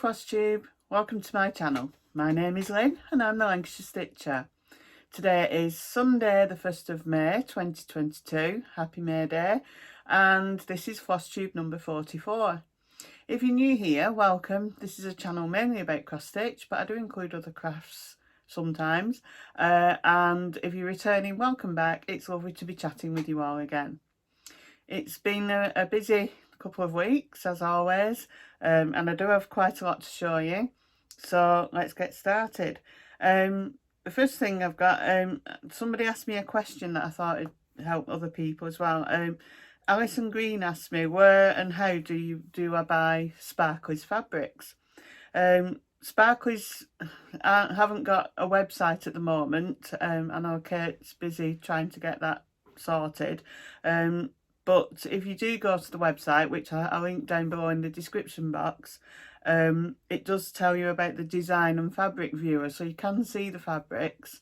Flosstube, welcome to my channel. My name is Lynn and I'm the Lancashire Stitcher. Today is Sunday the 1st of May 2022, happy May Day, and this is Flosstube number 44. If you're new here, welcome. This is a channel mainly about cross stitch, but I do include other crafts sometimes, and if you're returning, welcome back. It's lovely to be chatting with you all again. It's been a busy couple of weeks as always, and I do have quite a lot to show you, so let's get started. The first thing I've got, somebody asked me a question that I thought would help other people as well. Alison Green asked me, where and how do I buy Sparkly's fabrics? Sparkly's haven't got a website at the moment. I know Kate's busy trying to get that sorted, but if you do go to the website, which I'll link down below in the description box, it does tell you about the design and fabric viewer, so you can see the fabrics,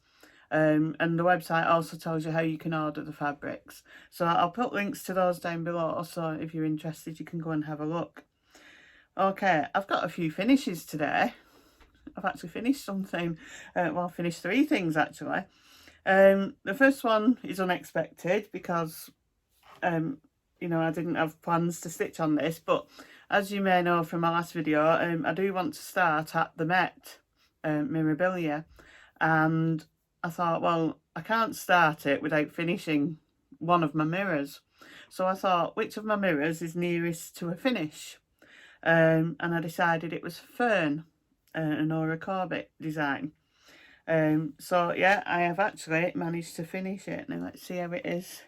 and the website also tells you how you can order the fabrics. So I'll put links to those down below, so if you're interested you can go and have a look. Okay, I've got a few finishes today. I've actually finished something, well, I've finished 3 things actually. The first one is unexpected because you know, I didn't have plans to stitch on this, but as you may know from my last video, I do want to start at the Met Mirabilia, and I thought, well, I can't start it without finishing one of my mirrors. So I thought, which of my mirrors is nearest to a finish? And I decided it was Fern, a Nora Corbett design. So yeah, I have actually managed to finish it. Now let's see how it is.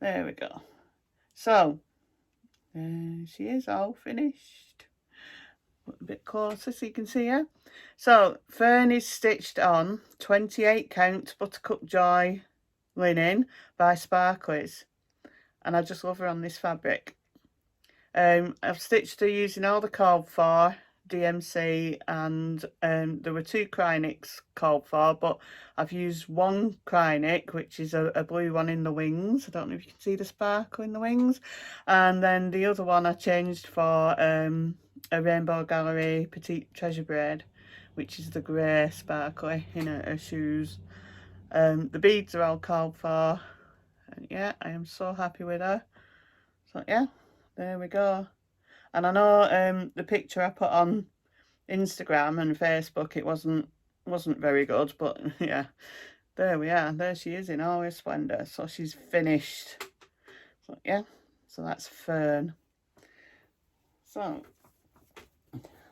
There we go. So there she is, all finished. Put a bit closer so you can see her. So Fern is stitched on 28 count Buttercup Joy linen by Sparkly's, and I just love her on this fabric. I've stitched her using all the called for DMC, and there were 2 Krynics called for, but I've used 1 Krynic, which is a blue one in the wings. I don't know if you can see the sparkle in the wings, and then the other one I changed for a Rainbow Gallery Petite Treasure Braid, which is the grey sparkly in her shoes. The beads are all called for, and yeah, I am so happy with her. So yeah, there we go. And I know the picture I put on Instagram and Facebook, it wasn't very good, but yeah, there we are. There she is in all her splendour. So she's finished. So yeah, so that's Fern. So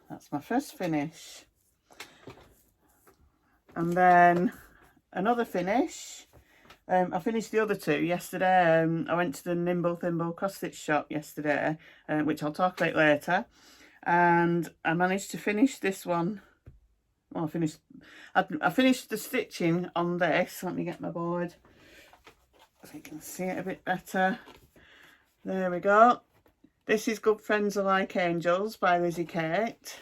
that's my first finish. And then another finish. I finished the other 2 yesterday. I went to the Nimble Thimble cross stitch shop yesterday, which I'll talk about later, and I managed to finish this one. Well, I finished the stitching on this. Let me get my board so you can see it a bit better. There we go. This is Good Friends Are Like Angels by Lizzie Kate.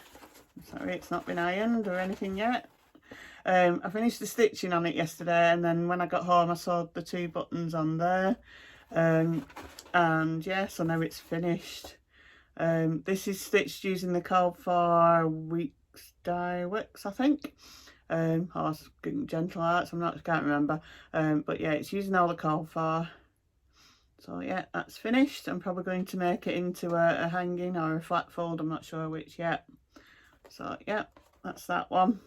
Sorry, it's not been ironed or anything yet. I finished the stitching on it yesterday, and then when I got home I sewed the 2 buttons on there, and yeah, so now it's finished. This is stitched using the called for Weeks Dye Wicks, I think, or Gentle Arts, I can't remember, but yeah, it's using all the called for. So yeah, that's finished. I'm probably going to make it into a hanging or a flat fold, I'm not sure which yet. So yeah, that's that one.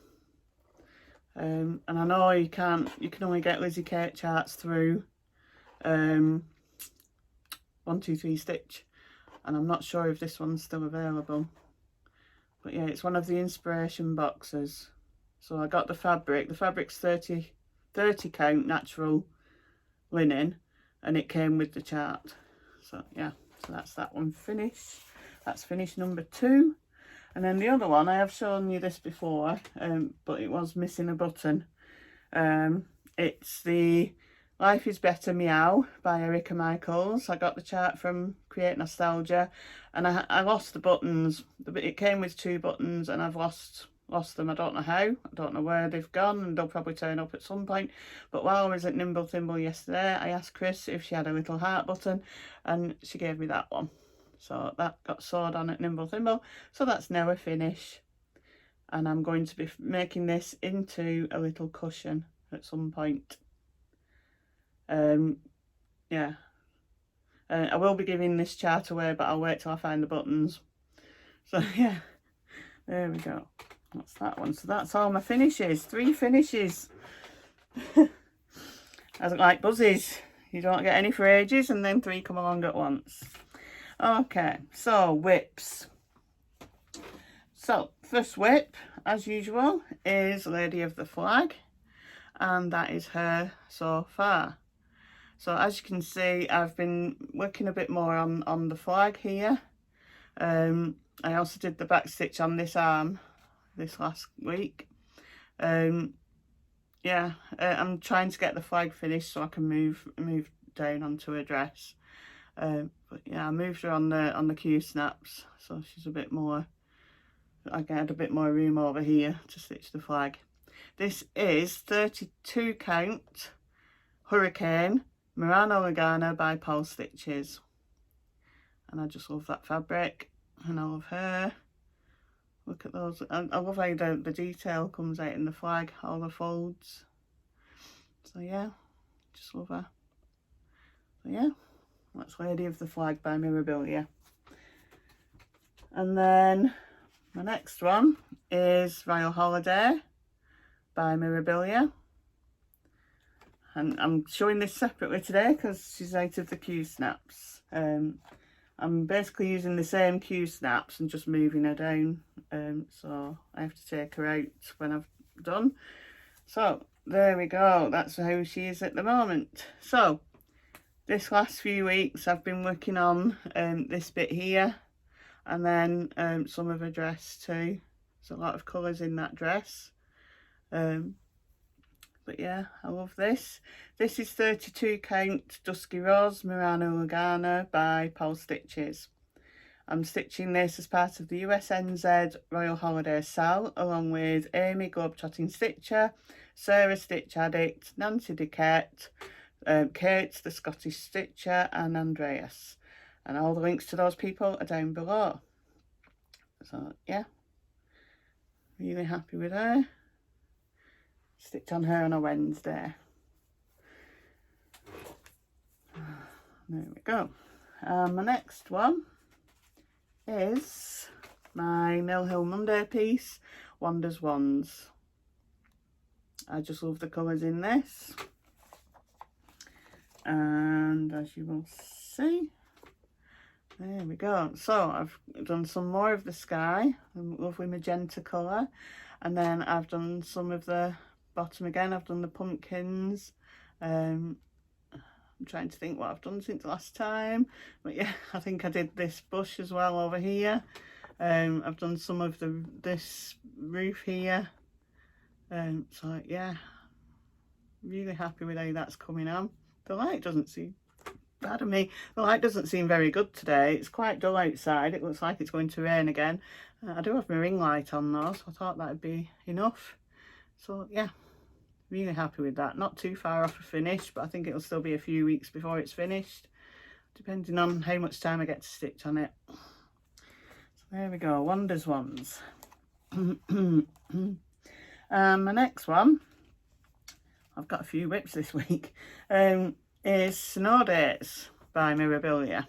And I know you can only get Lizzie Kate charts through 123 Stitch, and I'm not sure if this one's still available, but yeah, it's one of the inspiration boxes. So I got the fabric's 30 count natural linen, and it came with the chart. So yeah, so that's that one finished. That's finish number 2. And then the other one, I have shown you this before, but it was missing a button. It's the Life is Better Meow by Erica Michaels. I got the chart from Create Nostalgia, and I lost the buttons. It came with 2 buttons, and I've lost them. I don't know how. I don't know where they've gone, and they'll probably turn up at some point. But while I was at Nimble Thimble yesterday, I asked Chris if she had a little heart button, and she gave me that one. So that got sewed on at Nimble Thimble. So that's now a finish. and I'm going to be making this into a little cushion at some point. Yeah, I will be giving this chart away, but I'll wait till I find the buttons. So yeah, there we go. That's that one. So that's all my finishes. 3 finishes. As like buzzies, you don't get any for ages and then 3 come along at once. Okay, so whips. So first whip, as usual, is Lady of the Flag, and that is her so far. So as you can see, I've been working a bit more on the flag here. I also did the back stitch on this arm this last week. Yeah, I'm trying to get the flag finished so I can move down onto her dress. But yeah, I moved her on the Q snaps, so she's a bit more. I get a bit more room over here to stitch the flag. This is 32 count Hurricane Murano Lagana by Pole Stitches, and I just love that fabric, and I love her. Look at those. I love how the detail comes out in the flag, all the folds. So yeah, just love her. So yeah, that's Lady of the Flag by Mirabilia. And then my next one is Royal Holiday by Mirabilia. And I'm showing this separately today because she's out of the Q snaps. I'm basically using the same Q snaps and just moving her down. So I have to take her out when I've done. So there we go. That's how she is at the moment. So this last few weeks I've been working on this bit here, and then some of her dress too. There's a lot of colours in that dress. But yeah, I love this. This is 32 count Dusky Rose Murano Lagana by Pole Stitches. I'm stitching this as part of the USNZ Royal Holiday SAL, along with Amy Globetrotting Stitcher, Sarah Stitch Addict, Nancy Duquette, Kate the Scottish Stitcher, and Andreas. And all the links to those people are down below. So yeah, really happy with her. Stitch on her on a Wednesday. There we go. My next one is my Mill Hill Monday piece, Wanda's Wands. I just love the colours in this. And as you will see, there we go. So I've done some more of the sky, a lovely magenta colour. And then I've done some of the bottom again. I've done the pumpkins. I'm trying to think what I've done since last time, but yeah, I think I did this bush as well over here. I've done some of this roof here. So yeah, really happy with how that's coming on. The light doesn't seem, pardon me, the light doesn't seem very good today. It's quite dull outside. It looks like it's going to rain again. I do have my ring light on though, so I thought that would be enough. So yeah, really happy with that. Not too far off a finish, but I think it'll still be a few weeks before it's finished, depending on how much time I get to stitch on it. So there we go, Wanda's Wands. My next one, I've got a few whips this week, is Snow Days by Mirabilia.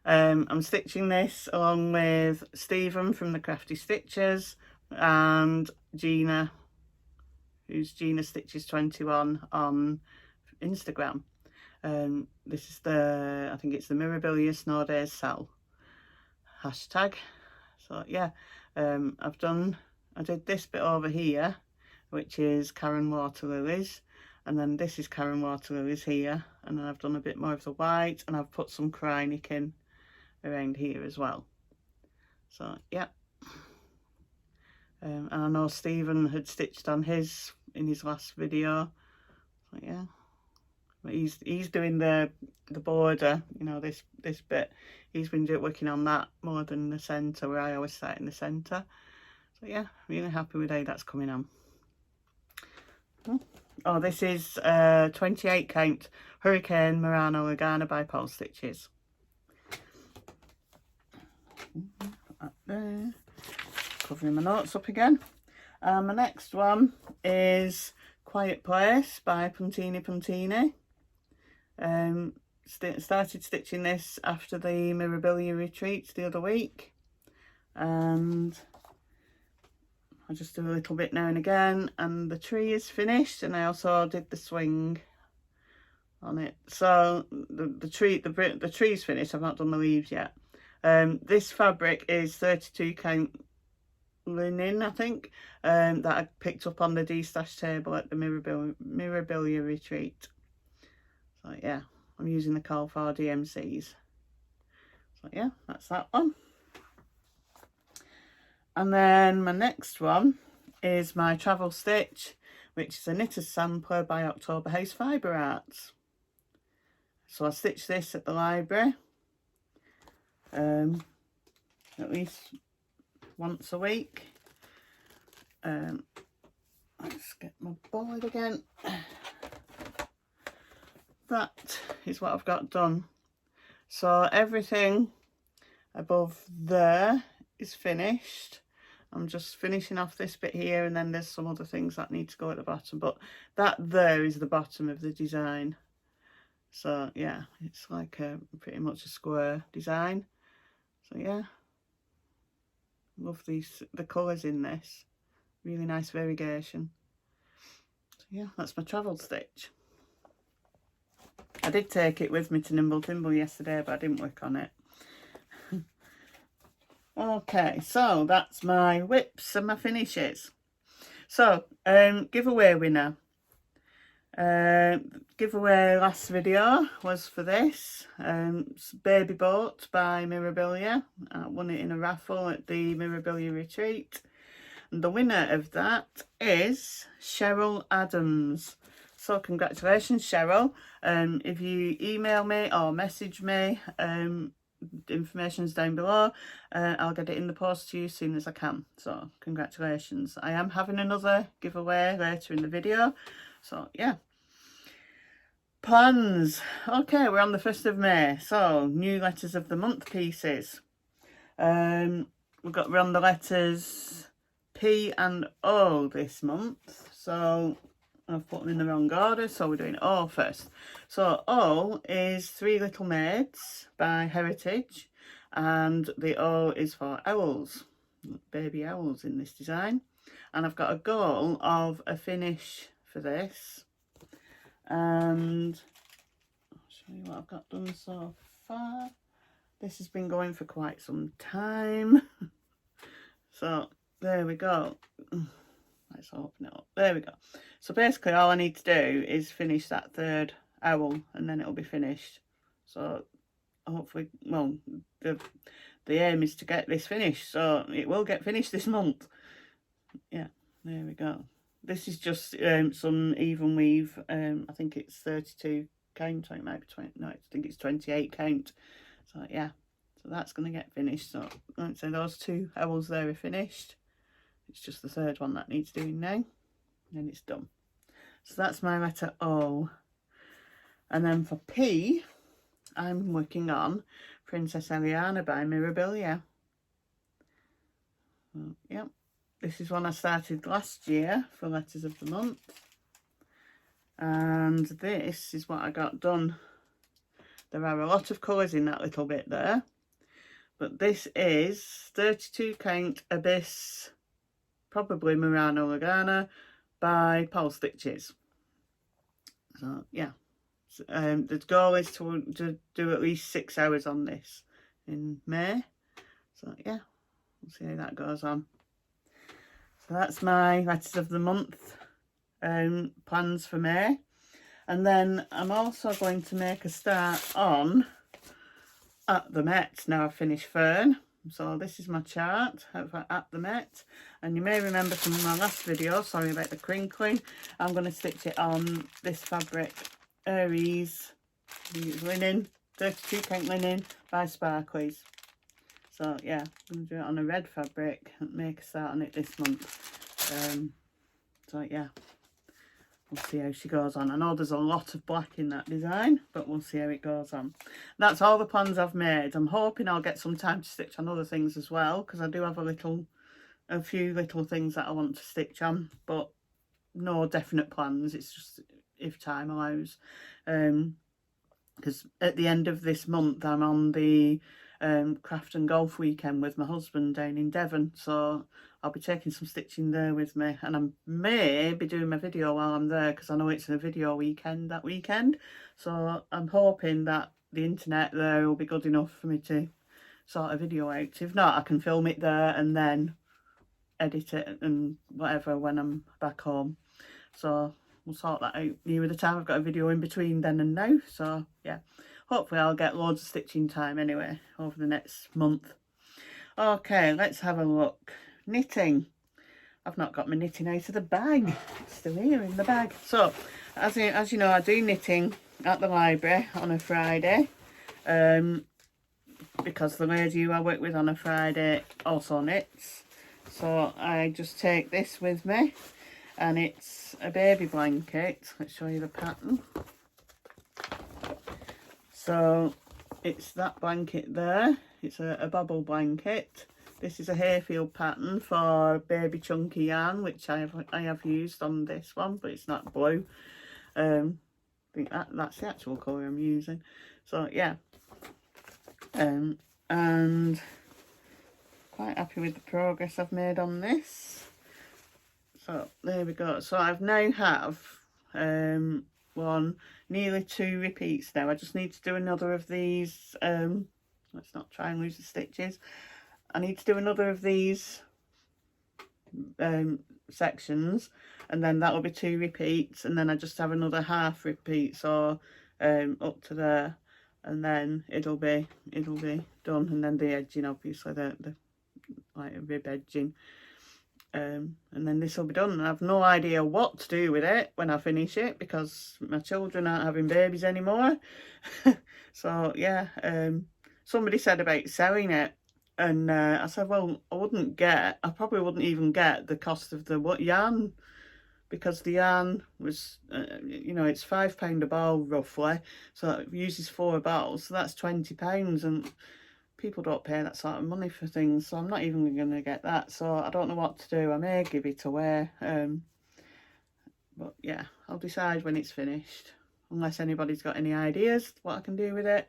I'm stitching this along with Stephen from the Crafty Stitchers and Gina, who's Gina Stitches 21 on Instagram. This is I think it's the Mirabilia Snow Days Sal hashtag. So yeah, I did this bit over here, which is Karen Water Lilies, and then this is Karen Water Lilies here, and then I've done a bit more of the white, and I've put some Krynic in around here as well. So yeah, and I know Stephen had stitched on his in his last video. So yeah, but he's doing the border, you know, this bit. He's been working on that more than the centre, where I always start in the centre. So yeah, really happy with how that's coming on. Oh, this is 28 count Hurricane Murano Lagana by Pole Stitches. Put that there. covering my notes up again. And my next one is Quiet Place by Puntini. Started stitching this after the Mirabilia retreats the other week, and I just do a little bit now and again, and the tree is finished, and I also did the swing on it. So the tree's finished. I've not done the leaves yet. This fabric is 32 count linen, I think, that I picked up on the de-stash table at the Mirabilia retreat. So yeah, I'm using the Call for DMCs. So yeah, that's that one. And then my next one is my travel stitch, which is a knitter's sampler by October House Fibre Arts. So I stitch this at the library at least once a week. Let's get my board again. That is what I've got done. So everything above there is finished. I'm just finishing off this bit here, and then there's some other things that need to go at the bottom, but that there is the bottom of the design. So yeah, it's like pretty much a square design. So yeah, love the colours in this, really nice variegation. So yeah, that's my travel stitch. I did take it with me to Nimble Thimble yesterday, but I didn't work on it. Okay, so that's my whips and my finishes. So giveaway winner. Giveaway last video was for this baby boat by Mirabilia. I won it in a raffle at the Mirabilia retreat, and the winner of that is Cheryl Adams. So congratulations, Cheryl. If you email me or message me, the information's down below. I'll get it in the post to you as soon as I can. So congratulations. I am having another giveaway later in the video. So yeah. Plans. Okay, we're on the 1st of May. So new letters of the month pieces. We're on the letters P and O this month. So I've put them in the wrong order, so we're doing O first. So O is Three Little Maids by Heritage, and the O is for owls, baby owls in this design. And I've got a goal of a finish for this, and I'll show you what I've got done so far. This has been going for quite some time. So there we go. Let's open it up. There we go. So basically all I need to do is finish that third owl, and then it'll be finished. So hopefully, well, the aim is to get this finished, so it will get finished this month. Yeah, there we go. This is just some even weave. I think it's 32 count, or it might be 20. No, I think it's 28 count. So yeah, so that's going to get finished. So like I say, those two owls there are finished. It's just the third one that needs doing now, and then it's done. So that's my letter O. And then for P, I'm working on Princess Eliana by Mirabilia. So, yep, this is one I started last year for letters of the month, and this is what I got done. There are a lot of colours in that little bit there, but this is 32 count Abyss, probably Murano Lagana, by Paul Stitches. So yeah, the goal is to do at least 6 hours on this in May. So yeah, we'll see how that goes on. So that's my letters of the month plans for May. And then I'm also going to make a start on At the Met. Now I've finished Fern. So this is my chart for At the Met, and you may remember from my last video, sorry about the crinkling, I'm going to stitch it on this fabric, Aries linen, 32 count linen by Sparklies. So yeah, I'm going to do it on a red fabric and make a start on it this month. So yeah, we'll see how she goes on. I know there's a lot of black in that design, but we'll see how it goes on. That's all the plans I've made. I'm hoping I'll get some time to stitch on other things as well, because I do have a little a few little things that I want to stitch on, but no definite plans. It's just if time allows. Because at the end of this month I'm on the craft and golf weekend with my husband down in Devon, so I'll be taking some stitching there with me, and I may be doing my video while I'm there because I know it's a video weekend that weekend, so I'm hoping that the internet there will be good enough for me to sort a video out. If not, I can film it there and then edit it and whatever when I'm back home, so we'll sort that out near the time. I've got a video in between then and now, so yeah, hopefully I'll get loads of stitching time anyway over the next month. Okay, let's have a look. Knitting. I've not got my knitting out of the bag. It's still here in the bag. So as you know, I do knitting at the library on a Friday, because the lady who I work with on a Friday also knits. So I just take this with me, and it's a baby blanket. Let's show you the pattern. So it's that blanket there. It's a bobble blanket. This is a Hayfield pattern for baby chunky yarn, which I have used on this one, but it's not blue. I think that's the actual colour I'm using. So yeah, and quite happy with the progress I've made on this. So there we go. So I've now have nearly 2 repeats now. I just need to do another of these. Let's not try and lose the stitches. I need to do another of these sections, and then that will be 2 repeats, and then I just have another half repeat, so up to there, and then it'll be done. And then the edging, obviously the like a rib edging, and then this will be done. I have no idea what to do with it when I finish it because my children aren't having babies anymore. So yeah, somebody said about selling it, and I said, well, I probably wouldn't even get the cost of the yarn, because the yarn was, you know, it's £5 a ball roughly, so it uses 4 balls, so that's £20, and people don't pay that sort of money for things, so I'm not even going to get that. So I don't know what to do. I may give it away, but yeah, I'll decide when it's finished. Unless anybody's got any ideas what I can do with it,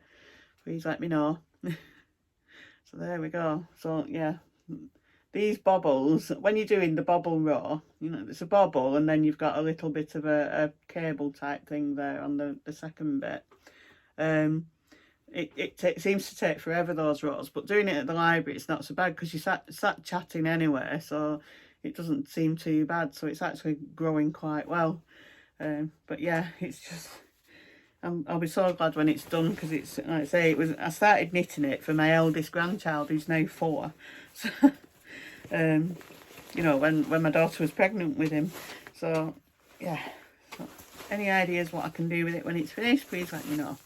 please let me know. So there we go. So yeah, these bobbles, when you're doing the bobble row, you know, it's a bobble and then you've got a little bit of a cable type thing there on the second bit. It seems to take forever, those rows, but doing it at the library, it's not so bad because you sat chatting anyway, so it doesn't seem too bad. So it's actually growing quite well. But yeah, it's just, I'll be so glad when it's done, because it's, like I say, I started knitting it for my eldest grandchild who's now 4. So, you know, when my daughter was pregnant with him. So yeah, so any ideas what I can do with it when it's finished, please let me know.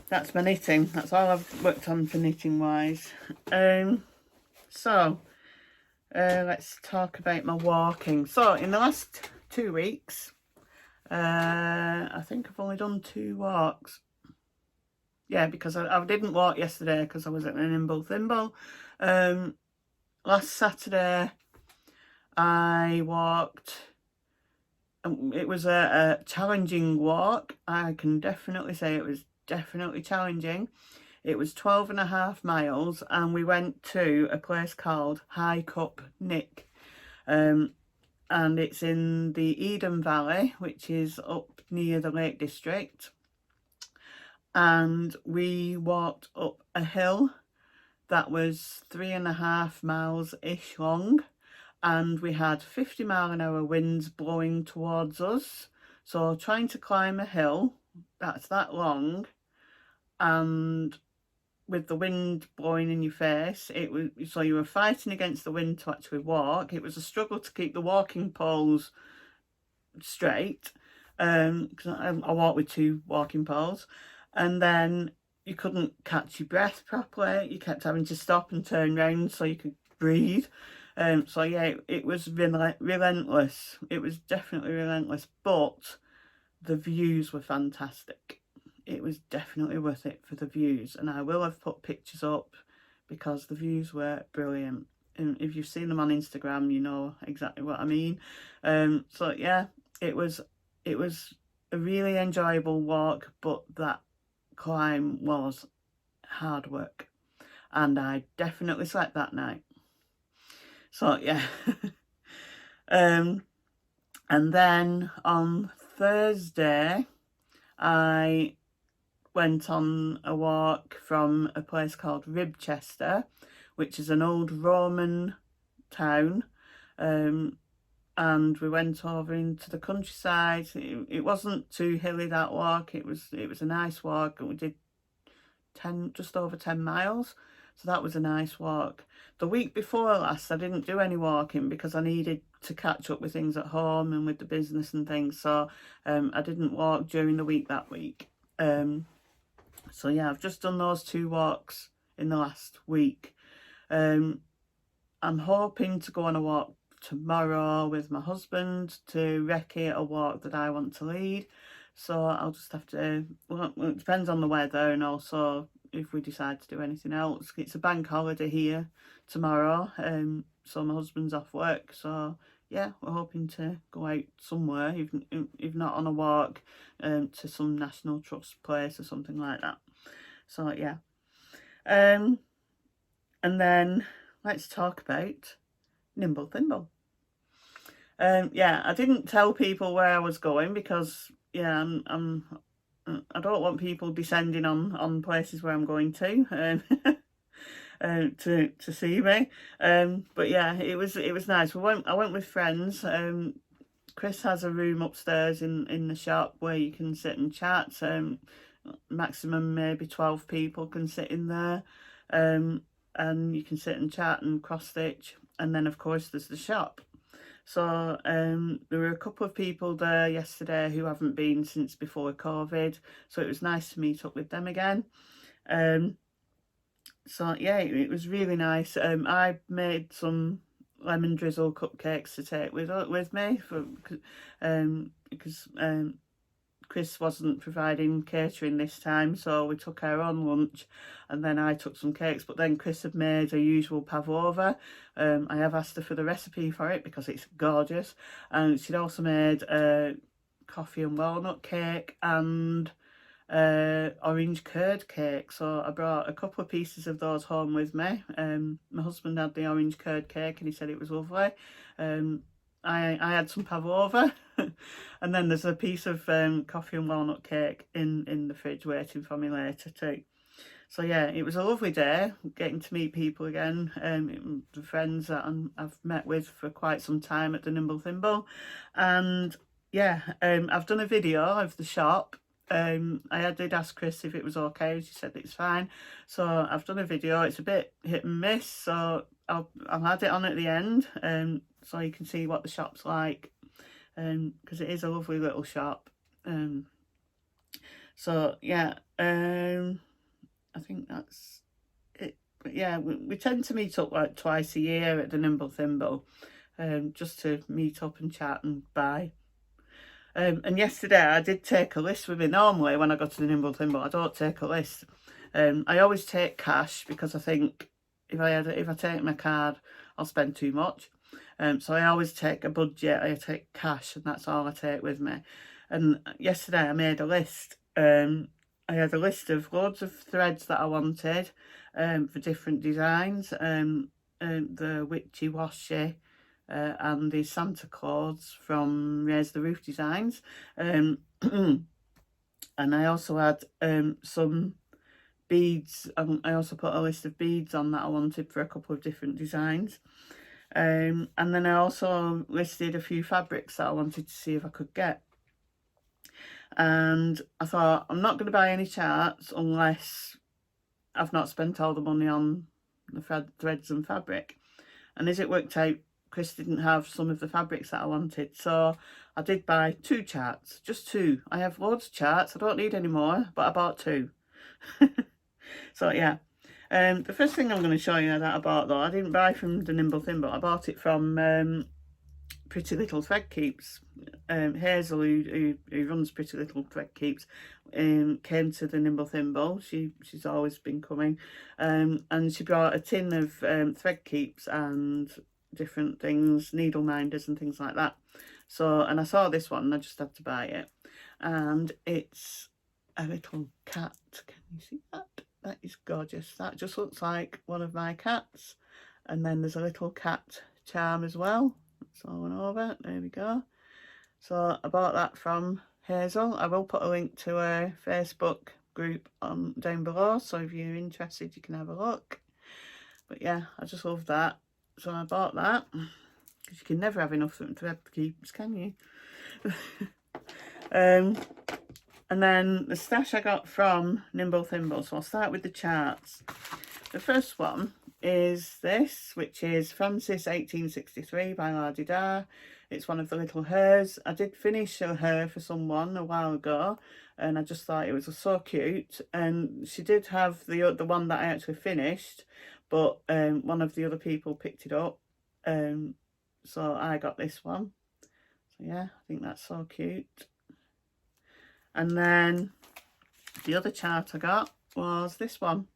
That's my knitting. That's all I've worked on for knitting wise. So let's talk about my walking. So in the last 2 weeks, I think I've only done 2 walks. Yeah, because I didn't walk yesterday because I was at the Nimble Thimble. Last Saturday I walked. It was a challenging walk. I can definitely say it was definitely challenging. It was 12.5 miles, and we went to a place called High Cup Nick, and it's in the Eden Valley, which is up near the Lake District. And we walked up a hill that was 3.5 miles ish long, and we had 50-mile-an-hour winds blowing towards us. So trying to climb a hill that's that long, and with the wind blowing in your face, it was, so you were fighting against the wind to actually walk. It was a struggle to keep the walking poles straight, because I walked with 2 walking poles, and then you couldn't catch your breath properly. You kept having to stop and turn round so you could breathe. So yeah, it was relentless. It was definitely relentless, but the views were fantastic. It was definitely worth it for the views, and I will have put pictures up because the views were brilliant. And if you've seen them on Instagram, you know exactly what I mean. So yeah, it was a really enjoyable walk, but that climb was hard work, and I definitely slept that night. So yeah. And then on Thursday I went on a walk from a place called Ribchester, which is an old Roman town, and we went over into the countryside. It wasn't too hilly, that walk. It was a nice walk, and we did just over 10 miles, so that was a nice walk. The week before last I didn't do any walking because I needed to catch up with things at home and with the business and things, so I didn't walk during the week that week. So yeah, I've just done those 2 walks in the last week. I'm hoping to go on a walk tomorrow with my husband to recce a walk that I want to lead. So I'll just have to, well, it depends on the weather, and also if we decide to do anything else. It's a bank holiday here tomorrow, so my husband's off work, so yeah, we're hoping to go out somewhere, if not on a walk, to some National Trust place or something like that. So yeah. And then let's talk about Nimble Thimble. Yeah, I didn't tell people where I was going because, yeah, I don't want people descending on places where I'm going to see me. But yeah, it was nice. I went with friends. Chris has a room upstairs in the shop where you can sit and chat. Maximum maybe 12 people can sit in there, and you can sit and chat and cross stitch. And then of course there's the shop. So there were a couple of people there yesterday who haven't been since before COVID, so it was nice to meet up with them again. So yeah, it was really nice. I made some lemon drizzle cupcakes to take with me because Chris wasn't providing catering this time, so we took our own lunch, and then I took some cakes. But then Chris had made her usual pavlova. I have asked her for the recipe for it because it's gorgeous, and she'd also made a coffee and walnut cake and orange curd cake. So I brought a couple of pieces of those home with me. My husband had the orange curd cake and he said it was lovely. I had some pavlova and then there's a piece of coffee and walnut cake in the fridge waiting for me later too. So yeah, it was a lovely day, getting to meet people again, the friends that I've met with for quite some time at the Nimble Thimble. And yeah, I've done a video of the shop. I did ask Chris if it was okay. She said it's fine. So I've done a video. It's a bit hit and miss, so I'll add it on at the end, so you can see what the shop's like, because it is a lovely little shop. So yeah, I think that's it. But yeah, we tend to meet up like twice a year at the Nimble Thimble, just to meet up and chat and buy. And yesterday I did take a list with me. Normally when I go to the Nimble Thimble I don't take a list. I always take cash because I think if I take my card I'll spend too much. So I always take a budget. I take cash and that's all I take with me. And yesterday I made a list. I had a list of loads of threads that I wanted for different designs. The witchy washy, and the Santa Claus from Raise the Roof Designs, and I also had some beads. I also put a list of beads on that I wanted for a couple of different designs, and then I also listed a few fabrics that I wanted to see if I could get. And I thought, I'm not going to buy any charts unless I've not spent all the money on the threads and fabric. And as it worked out, Chris didn't have some of the fabrics that I wanted, so I did buy 2 charts, just 2. I have loads of charts, I don't need any more, but I bought 2. So yeah, the first thing I'm going to show you that I bought, though, I didn't buy from the Nimble Thimble. I bought it from Pretty Little Thread Keeps. Hazel, who runs Pretty Little Thread Keeps, came to the Nimble Thimble. She's always been coming, and she brought a tin of thread keeps and different things, needle minders and things like that. So, and I saw this one and I just had to buy it, and it's a little cat. Can you see that? That is gorgeous. That just looks like one of my cats. And then there's a little cat charm as well. It's all went over. There we go. So I bought that from Hazel. I will put a link to a Facebook group down below, so if you're interested you can have a look. But yeah, I just love that. So I bought that, because you can never have enough thread keeps, can you? And then the stash I got from Nimble Thimble. So I'll start with the charts. The first one is this, which is Francis 1863 by La Di Da. It's one of the little hers. I did finish a hair for someone a while ago, and I just thought it was so cute. And she did have the one that I actually finished, but one of the other people picked it up, so I got this one. So yeah, I think that's so cute. And then the other chart I got was this one.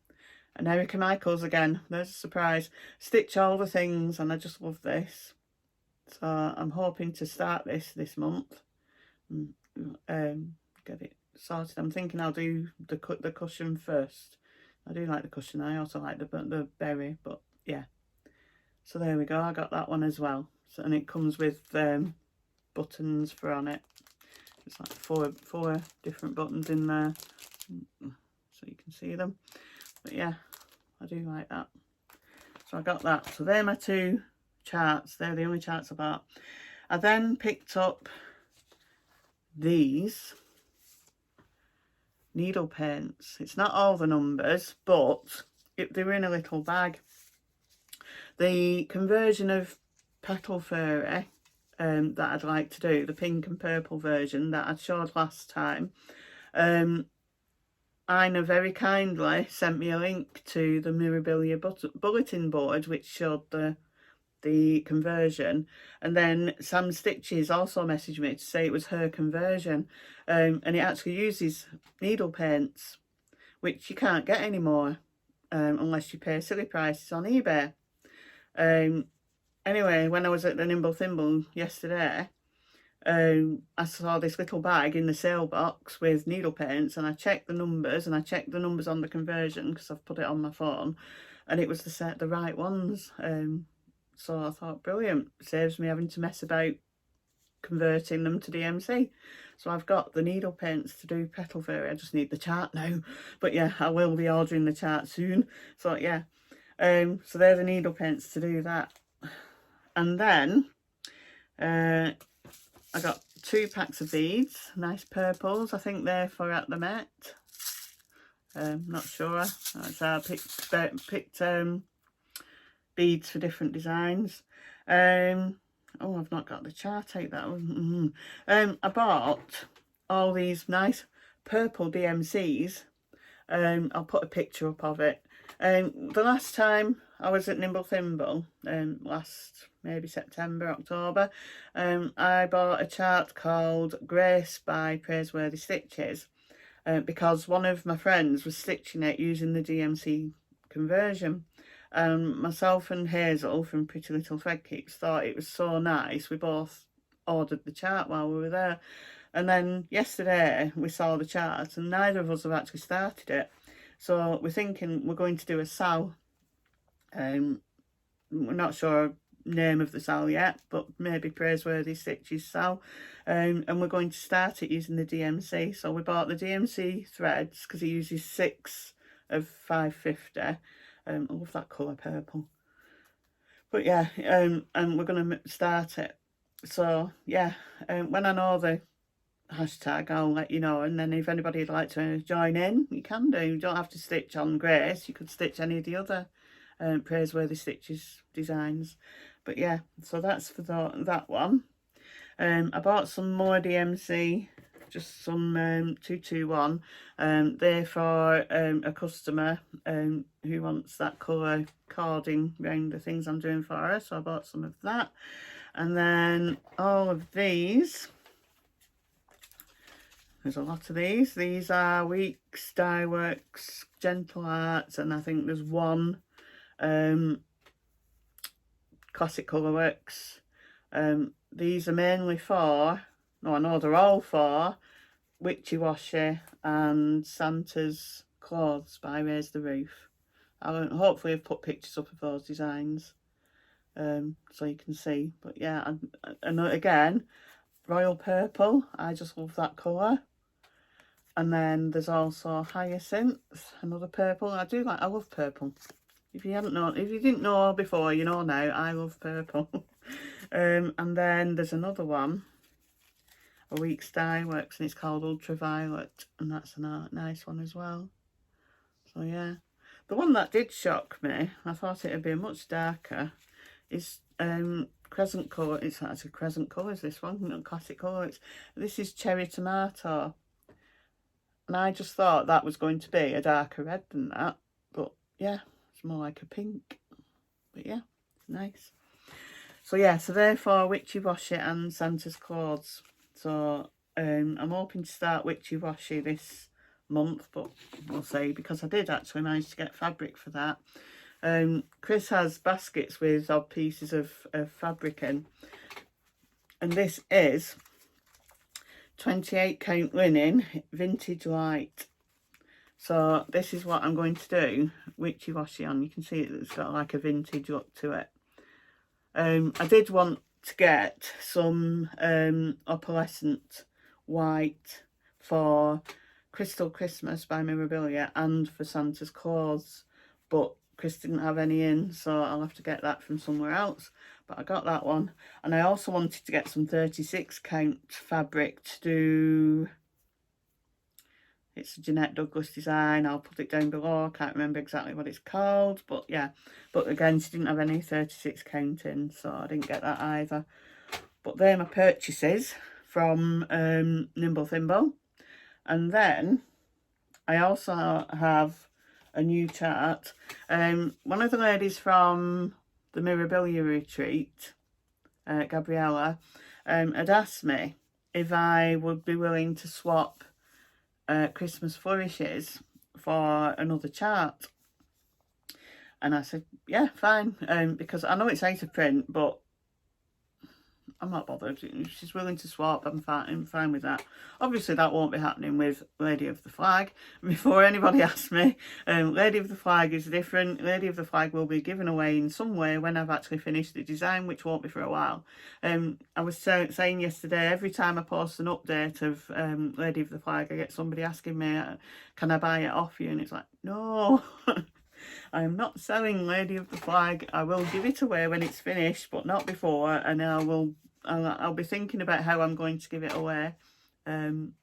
And Erica Michaels again. There's a surprise. Stitch all the things, and I just love this. So I'm hoping to start this month. Get it sorted. I'm thinking I'll do the cushion first. I do like the cushion. I also like the berry, but yeah. So there we go. I got that one as well. So, and it comes with buttons for on it. It's like four different buttons in there, so you can see them. But yeah, I do like that. So I got that. So they're my two charts. They're the only charts I bought. I then picked up these needle paints. It's not all the numbers, but they were in a little bag. The conversion of Petal Fairy that I'd like to do, the pink and purple version that I showed last time, Ina very kindly sent me a link to the Mirabilia bulletin board, which showed the conversion, and then Sam Stitches also messaged me to say it was her conversion, and it actually uses needle paints, which you can't get anymore unless you pay silly prices on eBay. Anyway, when I was at the Nimble Thimble yesterday, I saw this little bag in the sale box with needle paints, and I checked the numbers, and I checked the numbers on the conversion because I've put it on my phone, and it was the right ones. So I thought, brilliant, saves me having to mess about converting them to DMC. So I've got the needle paints to do Petal Fairy. I just need the chart now, but yeah, I will be ordering the chart soon. So yeah, so they're the needle paints to do that. And then I got 2 packs of beads, nice purples. I think they're for at the Met. Not sure. So I picked beads for different designs. Oh, I've not got the chart out, that one. I bought all these nice purple DMCs. I'll put a picture up of it. The last time I was at Nimble Thimble, last maybe September, October, I bought a chart called Grace by Praiseworthy Stitches, because one of my friends was stitching it using the DMC conversion. Myself and Hazel from Pretty Little Thread Keeps thought it was so nice. We both ordered the chart while we were there. And then yesterday we saw the chart, and neither of us have actually started it. So we're thinking we're going to do a SAL. We're not sure name of the SAL yet, but maybe Praiseworthy Stitches SAL. And we're going to start it using the DMC. So we bought the DMC threads because it uses 6 of 550. I love that colour purple. But yeah, and we're going to start it. So yeah, when I know the hashtag, I'll let you know. And then if anybody would like to join in, you can do. You don't have to stitch on Grace. You could stitch any of the other Praiseworthy Stitches designs. But yeah, so that's for that one. I bought some more DMC, just some 221. They're for a customer who wants that colour cording around the things I'm doing for her, so I bought some of that. And then all of these there's a lot of these. These are Weeks, Dye Works, Gentle Arts, and I think there's one Classic Colourworks. These are mainly for, no, I know they're all for Witchy Washy and Santa's Clothes by Raise the Roof. I'll hopefully have put pictures up of those designs so you can see. But yeah, and again, Royal Purple, I just love that colour. And then there's also Hyacinth, another purple. I love purple. If you didn't know before, you know now, I love purple. And then there's another one, a Weeks Dye Works, and it's called Ultraviolet, and that's a nice one as well. So yeah, the one that did shock me, I thought it would be much darker, is Crescent Colour. It's actually Crescent Colours, this one, not Classic Colour. This is Cherry Tomato, and I just thought that was going to be a darker red than that, but yeah, it's more like a pink. But yeah, it's nice. So yeah, so therefore Witchy Washy and Santa's Clothes. So I'm hoping to start Witchy Washy this month, but we'll see, because I did actually manage to get fabric for that. Chris has baskets with odd pieces of fabric in, and this is 28 count linen, vintage light. So this is what I'm going to do Witchy Washy on. You can see it's got like a vintage look to it. I did want to get some opalescent white for Crystal Christmas by Mirabilia and for Santa's Claus, but Chris didn't have any in, so I'll have to get that from somewhere else. But I got that one, and I also wanted to get some 36 count fabric to do. It's a Jeanette Douglas design. I'll put it down below. I can't remember exactly what it's called, but yeah. But again, she didn't have any 36 count in, so I didn't get that either. But they're my purchases from Nimble Thimble. And then I also have a new chart. One of the ladies from the Mirabilia retreat, Gabriella, had asked me if I would be willing to swap Christmas Flourishes for another chart, and I said yeah, fine, because I know it's out of print, but I'm not bothered. If she's willing to swap, I'm fine with that. Obviously that won't be happening with Lady of the Flag. Before anybody asks me, Lady of the Flag is different. Lady of the Flag will be given away in some way when I've actually finished the design, which won't be for a while. I was saying yesterday, every time I post an update of Lady of the Flag, I get somebody asking me, can I buy it off you? And it's like, no. I am not selling Lady of the Flag. I will give it away when it's finished, but not before, and I'll be thinking about how I'm going to give it away when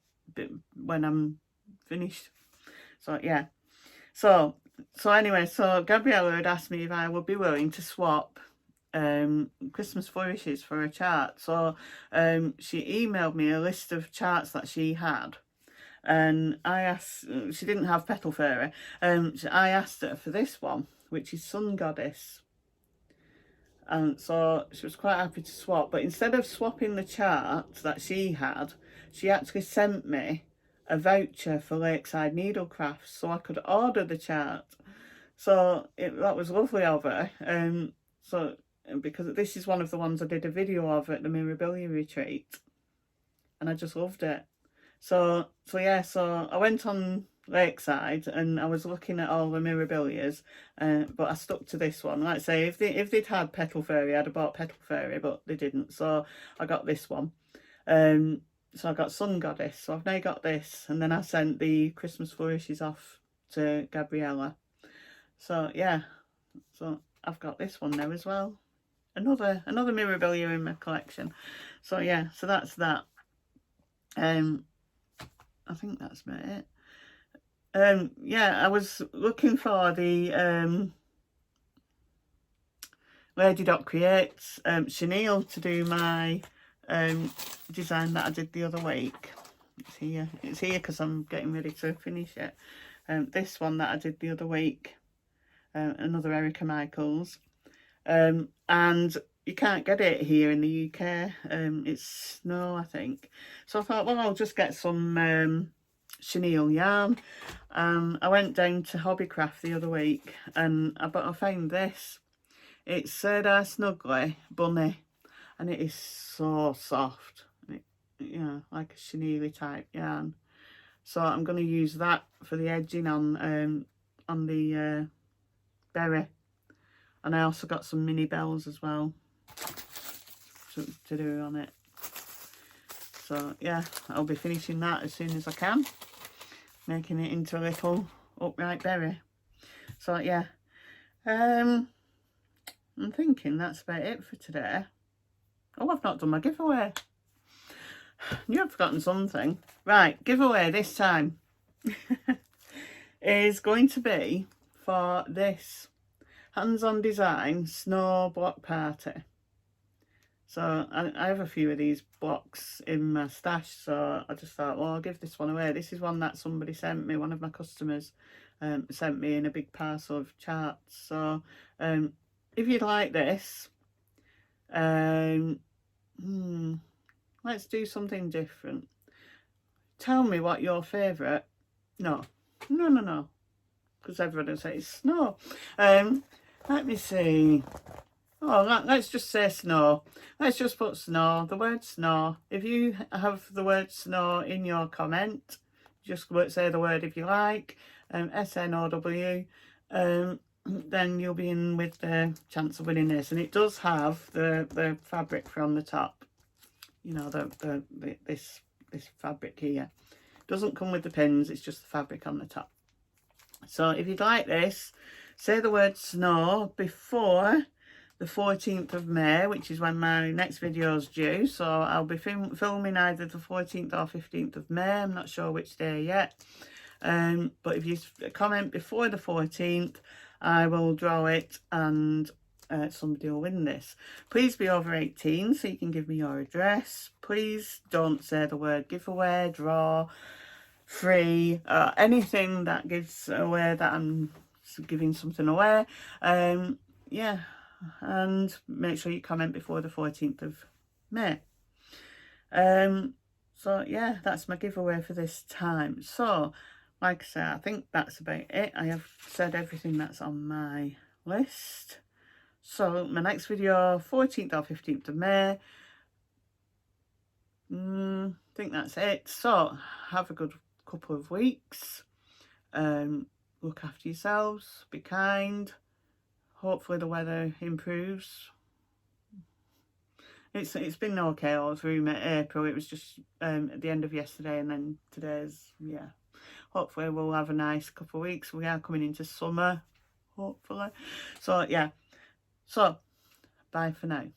I'm finished. So yeah, so anyway, so Gabriella had asked me if I would be willing to swap Christmas Flourishes for a chart. So she emailed me a list of charts that she had, and I asked, she didn't have Petal Fairy, I asked her for this one, which is Sun Goddess. And so she was quite happy to swap, but instead of swapping the chart that she had, she actually sent me a voucher for Lakeside Needlecrafts so I could order the chart. So that was lovely of her. So because this is one of the ones I did a video of at the Mirabilia retreat, and I just loved it. So yeah, so I went on Lakeside and I was looking at all the Mirabilias, but I stuck to this one. Like I say, if they'd had Petal Fairy, I'd have bought Petal Fairy, but they didn't, so I got this one. So I got Sun Goddess, so I've now got this, and then I sent the Christmas Flourishes off to Gabriella. So yeah, so I've got this one now as well. Another Mirabilia in my collection. So yeah, so that's that. I think that's about it. Yeah, I was looking for the Lady Dot Creates chenille to do my design that I did the other week. It's here because I'm getting ready to finish it. This one that I did the other week, another Erica Michaels, and you can't get it here in the UK. It's snow, I think. So I thought, well, I'll just get some chenille yarn. I went down to Hobbycraft the other week and I found this. It's Cedar Snuggly Bunny, and it is so soft. Yeah, like a chenille type yarn. So I'm going to use that for the edging on the berry. And I also got some mini bells as well to do on it. So yeah, I'll be finishing that as soon as I can, making it into a little upright berry. So yeah, I'm thinking that's about it for today. Oh, I've not done my giveaway. Knew I'd forgotten something. Right, giveaway this time is going to be for this hands-on design snow block party. So I have a few of these blocks in my stash, so I just thought, well, I'll give this one away. This is one that somebody sent me, one of my customers sent me in a big parcel of charts. So if you'd like this, let's do something different. Tell me what your favourite... No, because everyone will say it's snow. Let me see. Oh, let's just say snow. Let's just put snow, the word snow. If you have the word snow in your comment, just say the word if you like, SNOW, then you'll be in with the chance of winning this. And it does have the fabric from the top. You know, this fabric here. It doesn't come with the pins, it's just the fabric on the top. So if you'd like this, say the word snow before the 14th of May, which is when my next video is due. So I'll be filming either the 14th or 15th of May. I'm not sure which day yet. But if you comment before the 14th, I will draw it and somebody will win this. Please be over 18 so you can give me your address. Please don't say the word giveaway, draw, free, anything that gives away that I'm giving something away. Yeah, and make sure you comment before the 14th of May. So yeah, that's my giveaway for this time. So like I say, I think that's about it. I have said everything that's on my list. So my next video, 14th or 15th of May. I think that's it. So have a good couple of weeks. Look after yourselves, be kind. Hopefully the weather improves. It's been okay all through April. It was just at the end of yesterday, and then today's, yeah. Hopefully we'll have a nice couple of weeks. We are coming into summer, hopefully. So yeah. So bye for now.